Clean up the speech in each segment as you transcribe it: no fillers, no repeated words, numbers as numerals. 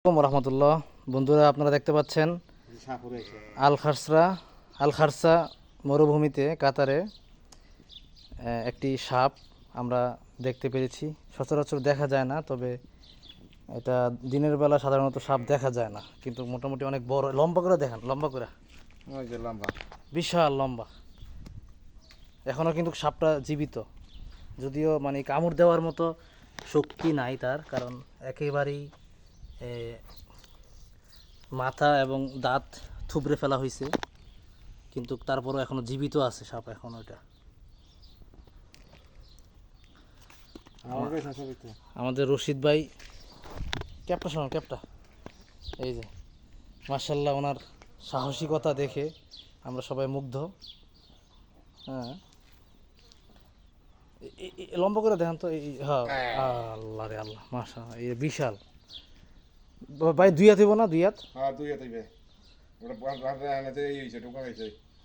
আসসালামু রহমতুল্লাহ। বন্ধুরা, আপনারা দেখতে পাচ্ছেন আল খারসা মরুভূমিতে কাতারে একটি সাপ আমরা দেখতে পেরেছি। সচরাচর দেখা যায় না, তবে এটা দিনের বেলা সাধারণত সাপ দেখা যায় না, কিন্তু মোটামুটি অনেক বড়। লম্বা করে দেখান, লম্বা করে, বিশাল লম্বা। এখনও কিন্তু সাপটা জীবিত, যদিও মানে কামড় দেওয়ার মতো শক্তি নাই তার, কারণ একেবারেই মাথা এবং দাঁত থুবড়ে ফেলা হয়েছে, কিন্তু তারপরও এখনো জীবিত আছে সাপ। এখন ওইটা আমাদের রশিদ ভাই ক্যাপটা শোনান, ক্যাপটা এই যে, মার্শাল্লাহ, ওনার সাহসিকতা দেখে আমরা সবাই মুগ্ধ। হ্যাঁ, লম্বা করে দেখেন তো। হ্যাঁ, আল্লাহ রে আল্লাহ, মাশাআল্লাহ, এই বিশাল ভাই। দুই হাত হইব না? দুই হাত, হ্যাঁ, দুই হাত হইবে।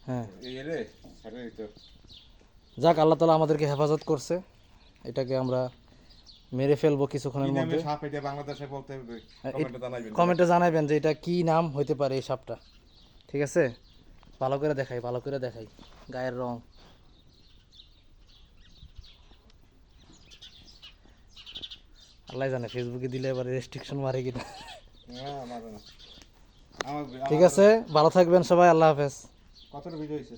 হ্যাঁ। যাক, আল্লাহ তাআলা আমাদেরকে হেফাজত করছে। এটাকে আমরা মেরে ফেলবো কিছুক্ষণের মধ্যে। কমেন্টে জানাবেন যে এটা কি নাম হইতে পারে এই সাপটা। ঠিক আছে, ভালো করে দেখাই, ভালো করে দেখাই গায়ের রং। আল্লাহ জানে ফেসবুকে দিলে এবার রেস্ট্রিকশন মারে কিনা। ঠিক আছে, ভালো থাকবেন সবাই, আল্লাহ হাফেজ। কতটা ভিডিও হয়েছে?